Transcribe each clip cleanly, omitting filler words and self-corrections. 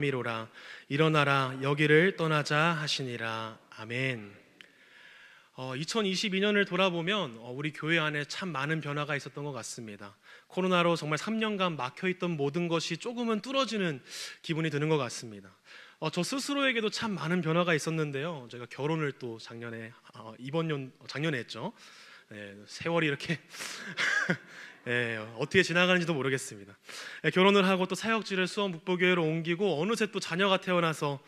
미로라 일어나라 여기를 떠나자 하시니라. 아멘. 2022년을 돌아보면 우리 교회 안에 참 많은 변화가 있었던 것 같습니다. 코로나로 정말 3년간 막혀있던 모든 것이 조금은 뚫어지는 기분이 드는 것 같습니다. 저 스스로에게도 참 많은 변화가 있었는데요. 제가 결혼을 또 작년에 작년에 했죠. 네, 세월이 이렇게 어떻게 지나가는지도 모르겠습니다. 결혼을 하고 또 사역지를 수원 북부교회로 옮기고 어느새 또 자녀가 태어나서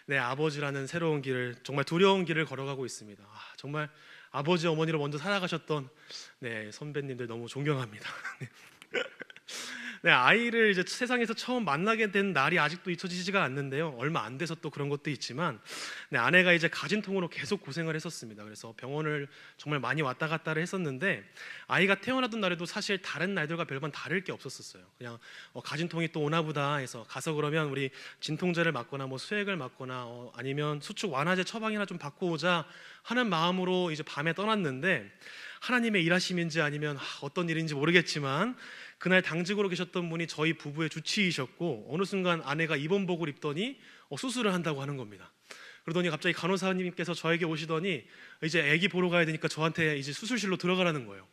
아버지라는 새로운 길을, 정말 두려운 길을 걸어가고 있습니다. 정말 아버지 어머니를 먼저 살아가셨던 선배님들 너무 존경합니다. 아이를 이제 세상에서 처음 만나게 된 날이 아직도 잊혀지지가 않는데요. 얼마 안 돼서 또 그런 것도 있지만 아내가 이제 가진통으로 계속 고생을 했었습니다. 그래서 병원을 정말 많이 왔다 갔다를 했었는데 아이가 태어나던 날에도 사실 다른 날들과 별반 다를 게 없었어요. 그냥 가진통이 또 오나 보다 해서 가서 그러면 우리 진통제를 맞거나 수액을 맞거나 아니면 수축 완화제 처방이나 좀 받고 오자 하는 마음으로 이제 밤에 떠났는데, 하나님의 일하심인지 아니면 어떤 일인지 모르겠지만 그날 당직으로 계셨던 분이 저희 부부의 주치의셨고, 어느 순간 아내가 입원복을 입더니 수술을 한다고 하는 겁니다. 그러더니 갑자기 간호사님께서 저에게 오시더니 이제 아기 보러 가야 되니까 저한테 이제 수술실로 들어가라는 거예요.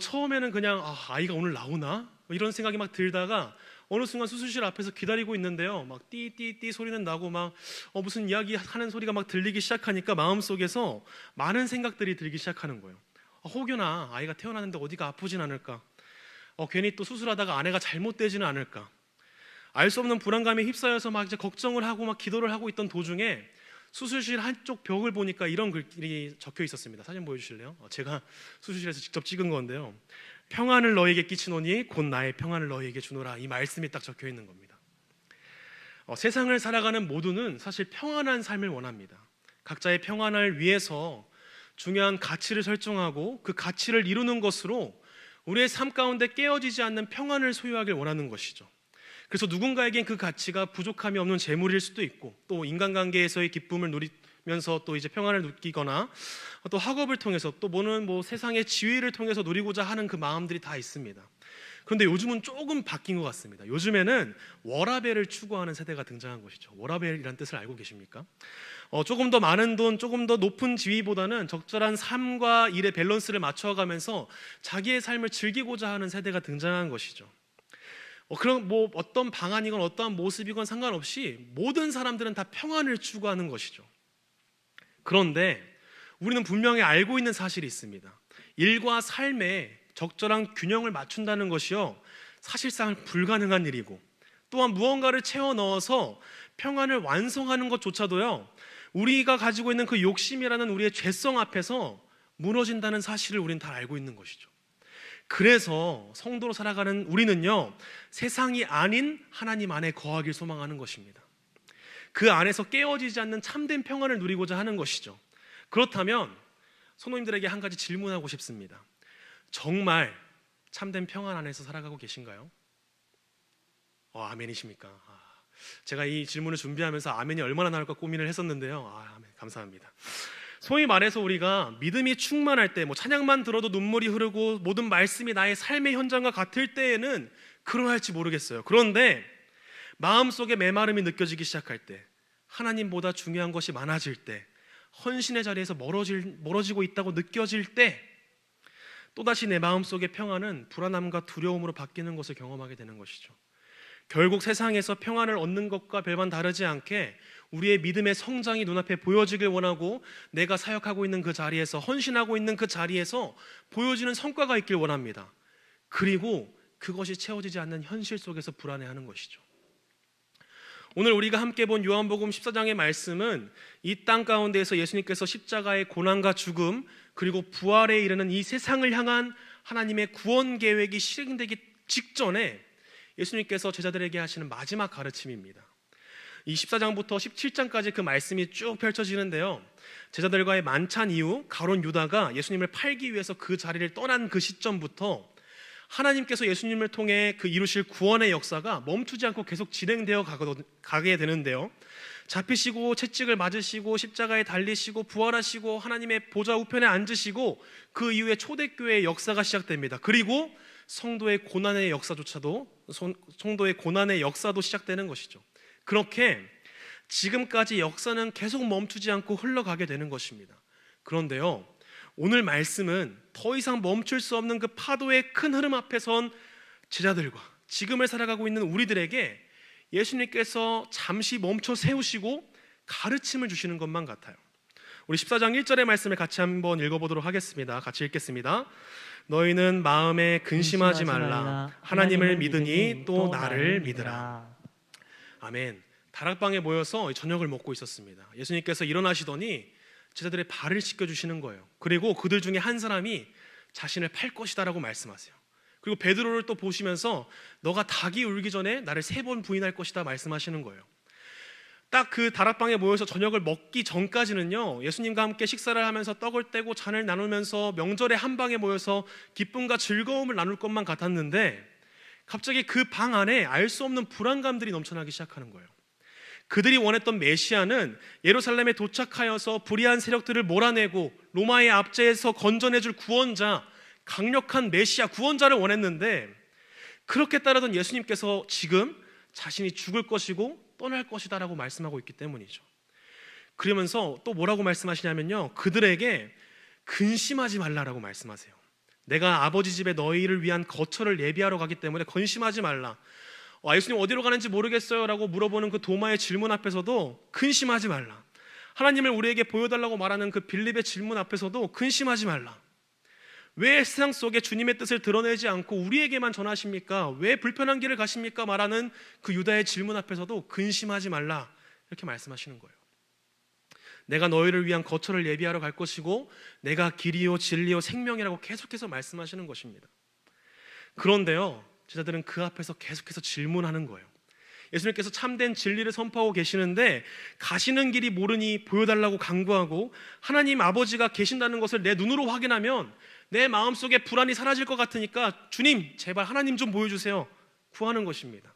처음에는 그냥 아이가 오늘 나오나? 이런 생각이 막 들다가 어느 순간 수술실 앞에서 기다리고 있는데요, 막 띠띠띠 소리는 나고 막 무슨 이야기 하는 소리가 막 들리기 시작하니까 마음속에서 많은 생각들이 들기 시작하는 거예요. 혹여나 아이가 태어나는데 어디가 아프진 않을까? 괜히 또 수술하다가 아내가 잘못되지는 않을까? 알 수 없는 불안감에 휩싸여서 막 이제 걱정을 하고 막 기도를 하고 있던 도중에 수술실 한쪽 벽을 보니까 이런 글이 적혀 있었습니다. 사진 보여주실래요? 제가 수술실에서 직접 찍은 건데요. 평안을 너에게 끼치노니 곧 나의 평안을 너에게 주노라. 이 말씀이 딱 적혀 있는 겁니다. 세상을 살아가는 모두는 사실 평안한 삶을 원합니다. 각자의 평안을 위해서 중요한 가치를 설정하고 그 가치를 이루는 것으로 우리의 삶 가운데 깨어지지 않는 평안을 소유하길 원하는 것이죠. 그래서 누군가에겐 그 가치가 부족함이 없는 재물일 수도 있고, 또 인간관계에서의 기쁨을 누리면서 또 이제 평안을 느끼거나, 또 학업을 통해서, 또 세상의 지위를 통해서 누리고자 하는 그 마음들이 다 있습니다. 그런데 요즘은 조금 바뀐 것 같습니다. 요즘에는 워라밸을 추구하는 세대가 등장한 것이죠. 워라밸이란 뜻을 알고 계십니까? 조금 더 많은 돈, 조금 더 높은 지위보다는 적절한 삶과 일의 밸런스를 맞춰가면서 자기의 삶을 즐기고자 하는 세대가 등장한 것이죠. 그런 어떤 방안이건 어떠한 모습이건 상관없이 모든 사람들은 다 평안을 추구하는 것이죠. 그런데 우리는 분명히 알고 있는 사실이 있습니다. 일과 삶에 적절한 균형을 맞춘다는 것이요, 사실상 불가능한 일이고, 또한 무언가를 채워 넣어서 평안을 완성하는 것조차도요, 우리가 가지고 있는 그 욕심이라는 우리의 죄성 앞에서 무너진다는 사실을 우리는 다 알고 있는 것이죠. 그래서 성도로 살아가는 우리는요, 세상이 아닌 하나님 안에 거하길 소망하는 것입니다. 그 안에서 깨어지지 않는 참된 평안을 누리고자 하는 것이죠. 그렇다면 성도님들에게 한 가지 질문하고 싶습니다. 정말 참된 평안 안에서 살아가고 계신가요? 아멘이십니까? 제가 이 질문을 준비하면서 아멘이 얼마나 나올까 고민을 했었는데요. 아멘, 감사합니다. 소위 말해서 우리가 믿음이 충만할 때, 찬양만 들어도 눈물이 흐르고 모든 말씀이 나의 삶의 현장과 같을 때에는 그러할지 모르겠어요. 그런데 마음속에 메마름이 느껴지기 시작할 때, 하나님보다 중요한 것이 많아질 때, 헌신의 자리에서 멀어지고 있다고 느껴질 때, 또다시 내 마음속의 평안은 불안함과 두려움으로 바뀌는 것을 경험하게 되는 것이죠. 결국 세상에서 평안을 얻는 것과 별반 다르지 않게 우리의 믿음의 성장이 눈앞에 보여지길 원하고, 내가 사역하고 있는 그 자리에서, 헌신하고 있는 그 자리에서 보여지는 성과가 있길 원합니다. 그리고 그것이 채워지지 않는 현실 속에서 불안해하는 것이죠. 오늘 우리가 함께 본 요한복음 14장의 말씀은 이 땅 가운데에서 예수님께서 십자가의 고난과 죽음, 그리고 부활에 이르는 이 세상을 향한 하나님의 구원 계획이 실행되기 직전에 예수님께서 제자들에게 하시는 마지막 가르침입니다. 이 14장부터 17장까지 그 말씀이 쭉 펼쳐지는데요, 제자들과의 만찬 이후 가룟 유다가 예수님을 팔기 위해서 그 자리를 떠난 그 시점부터 하나님께서 예수님을 통해 그 이루실 구원의 역사가 멈추지 않고 계속 진행되어 가게 되는데요, 잡히시고 채찍을 맞으시고 십자가에 달리시고 부활하시고 하나님의 보좌 우편에 앉으시고 그 이후에 초대교회의 역사가 시작됩니다. 그리고 성도의 고난의 역사도 시작되는 것이죠. 그렇게 지금까지 역사는 계속 멈추지 않고 흘러가게 되는 것입니다. 그런데요, 오늘 말씀은 더 이상 멈출 수 없는 그 파도의 큰 흐름 앞에 선 제자들과 지금을 살아가고 있는 우리들에게 예수님께서 잠시 멈춰 세우시고 가르침을 주시는 것만 같아요. 우리 14장 1절의 말씀을 같이 한번 읽어보도록 하겠습니다. 같이 읽겠습니다. 너희는 마음에 근심하지 말라. 하나님을 믿으니 또 나를 믿으라. 아멘. 다락방에 모여서 저녁을 먹고 있었습니다. 예수님께서 일어나시더니 제자들의 발을 씻겨주시는 거예요. 그리고 그들 중에 한 사람이 자신을 팔 것이다 라고 말씀하세요. 그리고 베드로를 또 보시면서 너가 닭이 울기 전에 나를 3번 부인할 것이다 말씀하시는 거예요. 딱 그 다락방에 모여서 저녁을 먹기 전까지는요, 예수님과 함께 식사를 하면서 떡을 떼고 잔을 나누면서 명절에 한 방에 모여서 기쁨과 즐거움을 나눌 것만 같았는데 갑자기 그 방 안에 알 수 없는 불안감들이 넘쳐나기 시작하는 거예요. 그들이 원했던 메시아는 예루살렘에 도착하여서 불의한 세력들을 몰아내고 로마의 압제에서 건져내줄 구원자, 강력한 메시아 구원자를 원했는데 그렇게 따르던 예수님께서 지금 자신이 죽을 것이고 떠날 것이다 라고 말씀하고 있기 때문이죠. 그러면서 또 뭐라고 말씀하시냐면요, 그들에게 근심하지 말라라고 말씀하세요. 내가 아버지 집에 너희를 위한 거처를 예비하러 가기 때문에 근심하지 말라. 예수님 어디로 가는지 모르겠어요 라고 물어보는 그 도마의 질문 앞에서도 근심하지 말라. 하나님을 우리에게 보여달라고 말하는 그 빌립의 질문 앞에서도 근심하지 말라. 왜 세상 속에 주님의 뜻을 드러내지 않고 우리에게만 전하십니까? 왜 불편한 길을 가십니까? 말하는 그 유다의 질문 앞에서도 근심하지 말라 이렇게 말씀하시는 거예요. 내가 너희를 위한 거처를 예비하러 갈 것이고 내가 길이요 진리요 생명이라고 계속해서 말씀하시는 것입니다. 그런데요, 제자들은 그 앞에서 계속해서 질문하는 거예요. 예수님께서 참된 진리를 선포하고 계시는데 가시는 길이 모르니 보여달라고 강구하고 하나님 아버지가 계신다는 것을 내 눈으로 확인하면 내 마음속에 불안이 사라질 것 같으니까 주님 제발 하나님 좀 보여주세요 구하는 것입니다.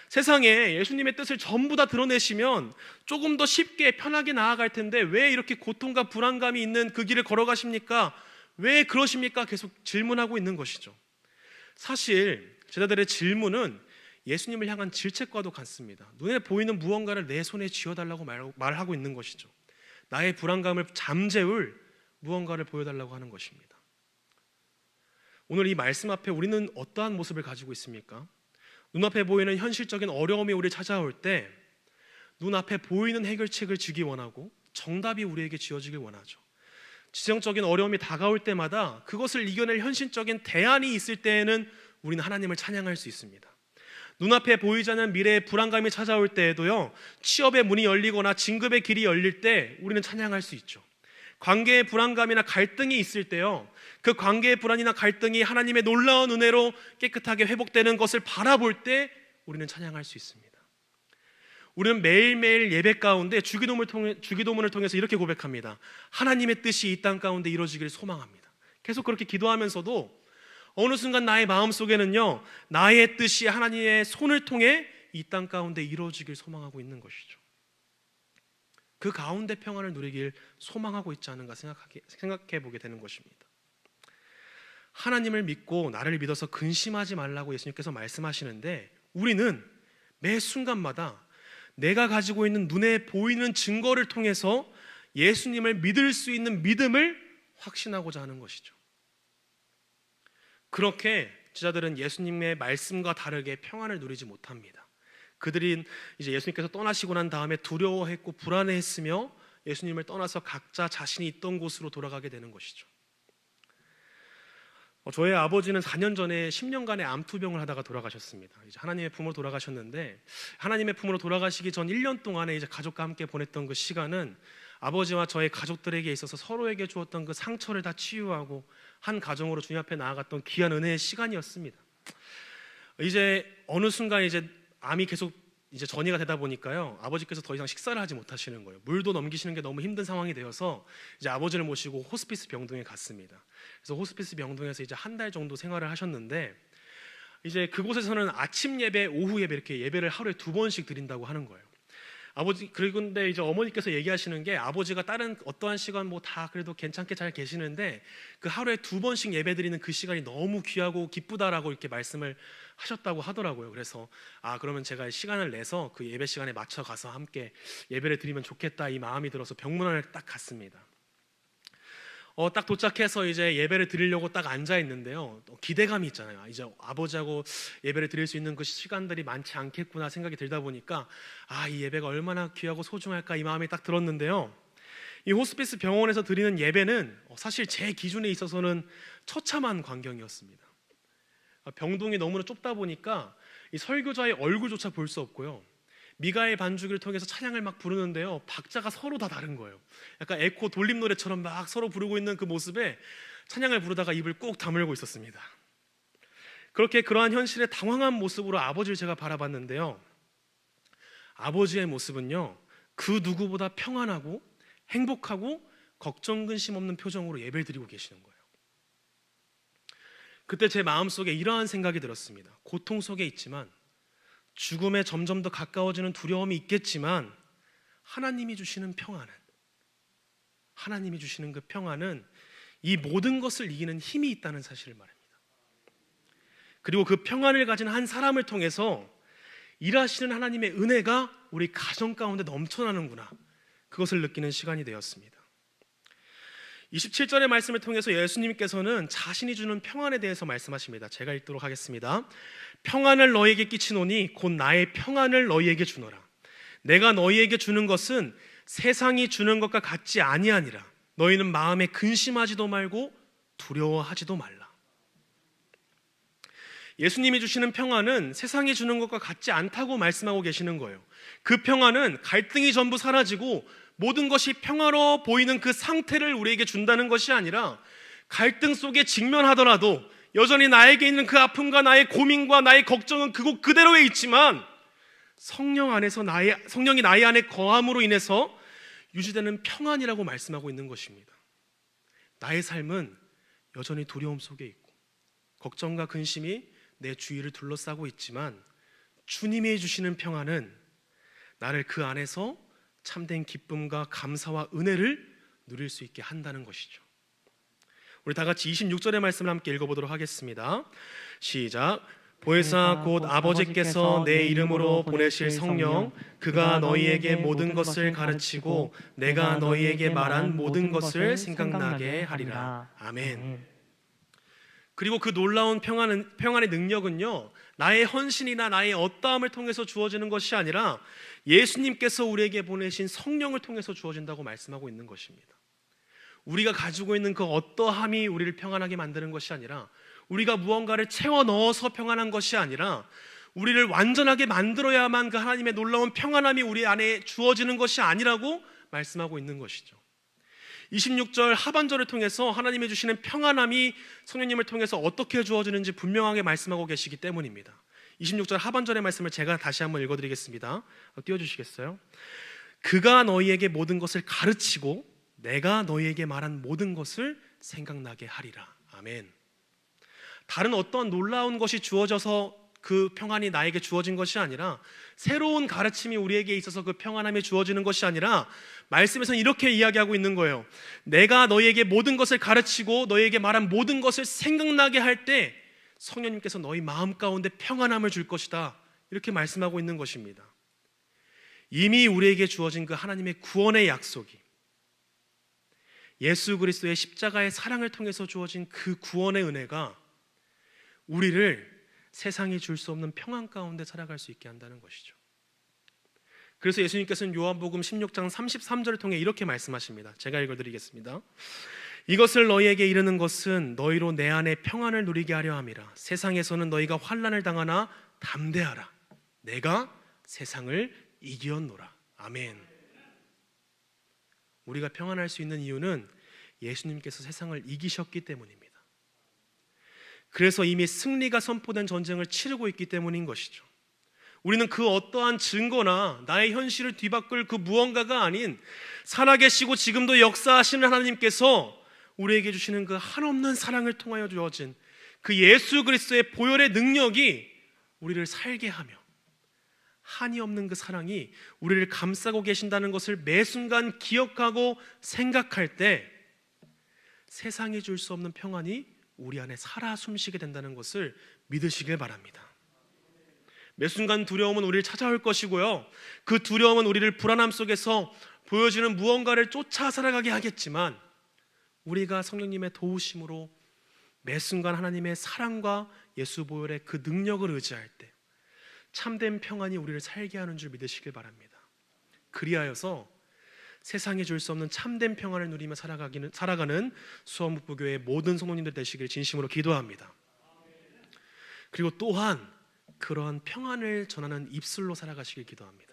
세상에 예수님의 뜻을 전부 다 드러내시면 조금 더 쉽게 편하게 나아갈 텐데 왜 이렇게 고통과 불안감이 있는 그 길을 걸어가십니까? 왜 그러십니까? 계속 질문하고 있는 것이죠. 사실 제자들의 질문은 예수님을 향한 질책과도 같습니다. 눈에 보이는 무언가를 내 손에 쥐어달라고 말하고 있는 것이죠. 나의 불안감을 잠재울 무언가를 보여달라고 하는 것입니다. 오늘 이 말씀 앞에 우리는 어떠한 모습을 가지고 있습니까? 눈앞에 보이는 현실적인 어려움이 우리를 찾아올 때 눈앞에 보이는 해결책을 주기 원하고 정답이 우리에게 주어지길 원하죠. 지정적인 어려움이 다가올 때마다 그것을 이겨낼 현실적인 대안이 있을 때에는 우리는 하나님을 찬양할 수 있습니다. 눈앞에 보이지 않는 미래의 불안감이 찾아올 때에도요, 취업의 문이 열리거나 진급의 길이 열릴 때 우리는 찬양할 수 있죠. 관계의 불안감이나 갈등이 있을 때요, 그 관계의 불안이나 갈등이 하나님의 놀라운 은혜로 깨끗하게 회복되는 것을 바라볼 때 우리는 찬양할 수 있습니다. 우리는 매일매일 예배 가운데 주기도문을 통해서 이렇게 고백합니다. 하나님의 뜻이 이 땅 가운데 이루어지기를 소망합니다. 계속 그렇게 기도하면서도 어느 순간 나의 마음속에는요, 나의 뜻이 하나님의 손을 통해 이 땅 가운데 이루어지길 소망하고 있는 것이죠. 그 가운데 평안을 누리길 소망하고 있지 않은가 생각해 보게 되는 것입니다. 하나님을 믿고 나를 믿어서 근심하지 말라고 예수님께서 말씀하시는데 우리는 매 순간마다 내가 가지고 있는 눈에 보이는 증거를 통해서 예수님을 믿을 수 있는 믿음을 확신하고자 하는 것이죠. 그렇게 제자들은 예수님의 말씀과 다르게 평안을 누리지 못합니다. 그들이 이제 예수님께서 떠나시고 난 다음에 두려워했고 불안해했으며 예수님을 떠나서 각자 자신이 있던 곳으로 돌아가게 되는 것이죠. 저의 아버지는 4년 전에 10년간의 암투병을 하다가 돌아가셨습니다. 이제 하나님의 품으로 돌아가셨는데 하나님의 품으로 돌아가시기 전 1년 동안에 이제 가족과 함께 보냈던 그 시간은 아버지와 저의 가족들에게 있어서 서로에게 주었던 그 상처를 다 치유하고 한 가정으로 주님 앞에 나아갔던 귀한 은혜의 시간이었습니다. 이제 어느 순간 이제 암이 계속 이제 전이가 되다 보니까요, 아버지께서 더 이상 식사를 하지 못하시는 거예요. 물도 넘기시는 게 너무 힘든 상황이 되어서 이제 아버지를 모시고 호스피스 병동에 갔습니다. 그래서 호스피스 병동에서 이제 한 달 정도 생활을 하셨는데 이제 그곳에서는 아침 예배, 오후 예배 이렇게 예배를 하루에 2번씩 드린다고 하는 거예요. 아버지, 그런데 이제 어머니께서 얘기하시는 게 아버지가 다른 어떠한 시간 뭐 다 그래도 괜찮게 잘 계시는데 그 하루에 2번씩 예배 드리는 그 시간이 너무 귀하고 기쁘다라고 이렇게 말씀을 하셨다고 하더라고요. 그래서 그러면 제가 시간을 내서 그 예배 시간에 맞춰 가서 함께 예배를 드리면 좋겠다 이 마음이 들어서 병문안을 딱 갔습니다. 딱 도착해서 이제 예배를 드리려고 딱 앉아 있는데요. 기대감이 있잖아요. 이제 아버지하고 예배를 드릴 수 있는 그 시간들이 많지 않겠구나 생각이 들다 보니까 이 예배가 얼마나 귀하고 소중할까 이 마음이 딱 들었는데요. 이 호스피스 병원에서 드리는 예배는 사실 제 기준에 있어서는 처참한 광경이었습니다. 병동이 너무나 좁다 보니까 이 설교자의 얼굴조차 볼 수 없고요. 미가의 반주기를 통해서 찬양을 막 부르는데요, 박자가 서로 다 다른 거예요. 약간 에코 돌림 노래처럼 막 서로 부르고 있는 그 모습에 찬양을 부르다가 입을 꾹 다물고 있었습니다. 그렇게 그러한 현실에 당황한 모습으로 아버지를 제가 바라봤는데요, 아버지의 모습은요 그 누구보다 평안하고 행복하고 걱정 근심 없는 표정으로 예배를 드리고 계시는 거예요. 그때 제 마음속에 이러한 생각이 들었습니다. 고통 속에 있지만, 죽음에 점점 더 가까워지는 두려움이 있겠지만, 하나님이 주시는 그 평안은 이 모든 것을 이기는 힘이 있다는 사실을 말합니다. 그리고 그 평안을 가진 한 사람을 통해서 일하시는 하나님의 은혜가 우리 가정 가운데 넘쳐나는구나, 그것을 느끼는 시간이 되었습니다. 27절의 말씀을 통해서 예수님께서는 자신이 주는 평안에 대해서 말씀하십니다. 제가 읽도록 하겠습니다. 평안을 너희에게 끼치노니 곧 나의 평안을 너희에게 주노라. 내가 너희에게 주는 것은 세상이 주는 것과 같지 아니하니라. 너희는 마음에 근심하지도 말고 두려워하지도 말라. 예수님이 주시는 평안은 세상이 주는 것과 같지 않다고 말씀하고 계시는 거예요. 그 평안은 갈등이 전부 사라지고 모든 것이 평화로워 보이는 그 상태를 우리에게 준다는 것이 아니라, 갈등 속에 직면하더라도 여전히 나에게 있는 그 아픔과 나의 고민과 나의 걱정은 그곳 그대로에 있지만, 성령이 나의 안에 거함으로 인해서 유지되는 평안이라고 말씀하고 있는 것입니다. 나의 삶은 여전히 두려움 속에 있고 걱정과 근심이 내 주위를 둘러싸고 있지만, 주님이 주시는 평안은 나를 그 안에서 참된 기쁨과 감사와 은혜를 누릴 수 있게 한다는 것이죠. 우리 다 같이 26절의 말씀을 함께 읽어보도록 하겠습니다. 시작. 보혜사 곧 아버지께서 내 이름으로 보내실 성령, 그가 너희에게 모든 것을 가르치고 내가 너희에게 말한 모든 것을 생각나게 하리라. 아멘. 그리고 그 놀라운 평안의 능력은요, 나의 헌신이나 나의 어떠함을 통해서 주어지는 것이 아니라 예수님께서 우리에게 보내신 성령을 통해서 주어진다고 말씀하고 있는 것입니다. 우리가 가지고 있는 그 어떠함이 우리를 평안하게 만드는 것이 아니라, 우리가 무언가를 채워 넣어서 평안한 것이 아니라, 우리를 완전하게 만들어야만 그 하나님의 놀라운 평안함이 우리 안에 주어지는 것이 아니라고 말씀하고 있는 것이죠. 26절 하반절을 통해서 하나님이 주시는 평안함이 성령님을 통해서 어떻게 주어지는지 분명하게 말씀하고 계시기 때문입니다. 26절 하반절의 말씀을 제가 다시 한번 읽어드리겠습니다. 띄워주시겠어요? 그가 너희에게 모든 것을 가르치고 내가 너희에게 말한 모든 것을 생각나게 하리라. 아멘. 다른 어떤 놀라운 것이 주어져서 그 평안이 나에게 주어진 것이 아니라, 새로운 가르침이 우리에게 있어서 그 평안함이 주어지는 것이 아니라, 말씀에서는 이렇게 이야기하고 있는 거예요. 내가 너희에게 모든 것을 가르치고 너희에게 말한 모든 것을 생각나게 할 때 성령님께서 너희 마음 가운데 평안함을 줄 것이다, 이렇게 말씀하고 있는 것입니다. 이미 우리에게 주어진 그 하나님의 구원의 약속이, 예수 그리스도의 십자가의 사랑을 통해서 주어진 그 구원의 은혜가 우리를 세상이 줄 수 없는 평안 가운데 살아갈 수 있게 한다는 것이죠. 그래서 예수님께서는 요한복음 16장 33절을 통해 이렇게 말씀하십니다. 제가 읽어드리겠습니다. 이것을 너희에게 이르는 것은 너희로 내 안에 평안을 누리게 하려 함이라. 세상에서는 너희가 환난을 당하나 담대하라. 내가 세상을 이기었노라. 아멘. 우리가 평안할 수 있는 이유는 예수님께서 세상을 이기셨기 때문입니다. 그래서 이미 승리가 선포된 전쟁을 치르고 있기 때문인 것이죠. 우리는 그 어떠한 증거나 나의 현실을 뒤바꿀 그 무언가가 아닌, 살아계시고 지금도 역사하시는 하나님께서 우리에게 주시는 그 한없는 사랑을 통하여 주어진 그 예수 그리스도의 보혈의 능력이 우리를 살게 하며 한이 없는 그 사랑이 우리를 감싸고 계신다는 것을 매 순간 기억하고 생각할 때 세상이 줄 수 없는 평안이 우리 안에 살아 숨쉬게 된다는 것을 믿으시길 바랍니다. 매 순간 두려움은 우리를 찾아올 것이고요, 그 두려움은 우리를 불안함 속에서 보여지는 무언가를 쫓아 살아가게 하겠지만, 우리가 성령님의 도우심으로 매 순간 하나님의 사랑과 예수 보혈의 그 능력을 의지할 때 참된 평안이 우리를 살게 하는 줄 믿으시길 바랍니다. 그리하여서 세상에 줄 수 없는 참된 평안을 누리며 살아가는 수원북부교회 모든 성도님들 되시길 진심으로 기도합니다. 그리고 또한 그러한 평안을 전하는 입술로 살아가시길 기도합니다.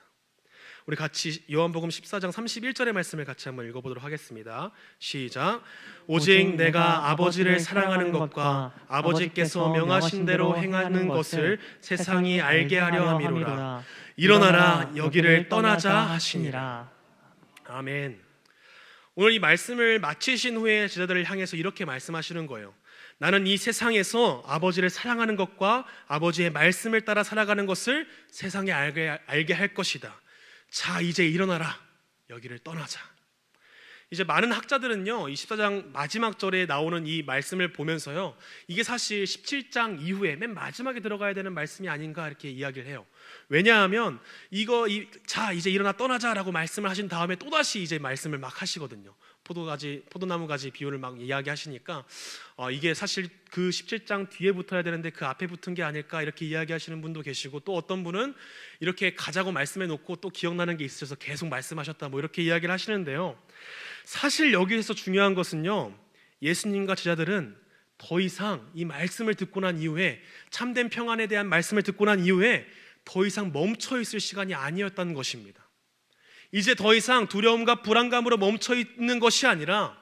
우리 같이 요한복음 14장 31절의 말씀을 같이 한번 읽어보도록 하겠습니다. 시작. 오직 내가 아버지를 사랑하는 것과 아버지께서 명하신 대로 행하는 것을 세상이 알게 하려 함이로라. 일어나라, 여기를 떠나자 하시니라. 아멘. 오늘 이 말씀을 마치신 후에 제자들을 향해서 이렇게 말씀하시는 거예요. 나는 이 세상에서 아버지를 사랑하는 것과 아버지의 말씀을 따라 살아가는 것을 세상에 알게 할 것이다. 자, 이제 일어나라, 여기를 떠나자. 이제 많은 학자들은요, 이 14장 마지막 절에 나오는 이 말씀을 보면서요, 이게 사실 17장 이후에 맨 마지막에 들어가야 되는 말씀이 아닌가 이렇게 이야기를 해요. 왜냐하면 자, 이제 일어나 떠나자라고 말씀을 하신 다음에 또다시 이제 말씀을 막 하시거든요. 포도나무 가지 비유를 막 이야기하시니까 이게 사실 그 17장 뒤에 붙어야 되는데 그 앞에 붙은 게 아닐까 이렇게 이야기하시는 분도 계시고, 또 어떤 분은 이렇게 가자고 말씀해 놓고 또 기억나는 게 있으셔서 계속 말씀하셨다 뭐 이렇게 이야기를 하시는데요, 사실 여기에서 중요한 것은요, 예수님과 제자들은 더 이상 이 말씀을 듣고 난 이후에, 참된 평안에 대한 말씀을 듣고 난 이후에 더 이상 멈춰 있을 시간이 아니었다는 것입니다. 이제 더 이상 두려움과 불안감으로 멈춰 있는 것이 아니라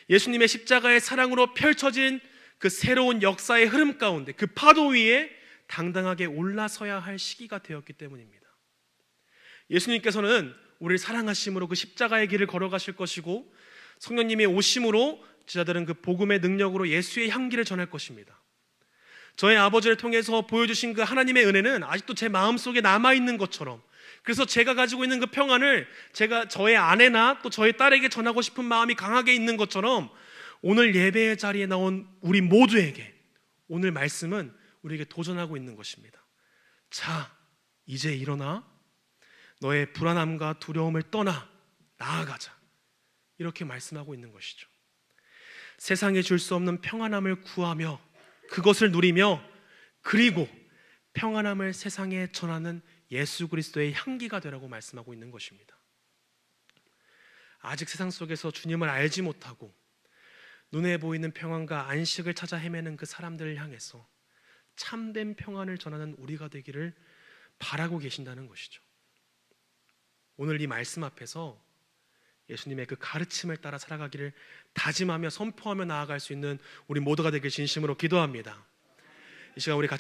예수님의 십자가의 사랑으로 펼쳐진 그 새로운 역사의 흐름 가운데, 그 파도 위에 당당하게 올라서야 할 시기가 되었기 때문입니다. 예수님께서는 우리를 사랑하심으로 그 십자가의 길을 걸어가실 것이고, 성령님의 오심으로 제자들은 그 복음의 능력으로 예수의 향기를 전할 것입니다. 저의 아버지를 통해서 보여주신 그 하나님의 은혜는 아직도 제 마음속에 남아있는 것처럼, 그래서 제가 가지고 있는 그 평안을 제가 저의 아내나 또 저의 딸에게 전하고 싶은 마음이 강하게 있는 것처럼, 오늘 예배의 자리에 나온 우리 모두에게 오늘 말씀은 우리에게 도전하고 있는 것입니다. 자, 이제 일어나 너의 불안함과 두려움을 떠나 나아가자, 이렇게 말씀하고 있는 것이죠. 세상에 줄 수 없는 평안함을 구하며 그것을 누리며, 그리고 평안함을 세상에 전하는 예수 그리스도의 향기가 되라고 말씀하고 있는 것입니다. 아직 세상 속에서 주님을 알지 못하고 눈에 보이는 평안과 안식을 찾아 헤매는 그 사람들을 향해서 참된 평안을 전하는 우리가 되기를 바라고 계신다는 것이죠. 오늘 이 말씀 앞에서 예수님의 그 가르침을 따라 살아가기를 다짐하며 선포하며 나아갈 수 있는 우리 모두가 되길 진심으로 기도합니다. 이 시간 우리 같이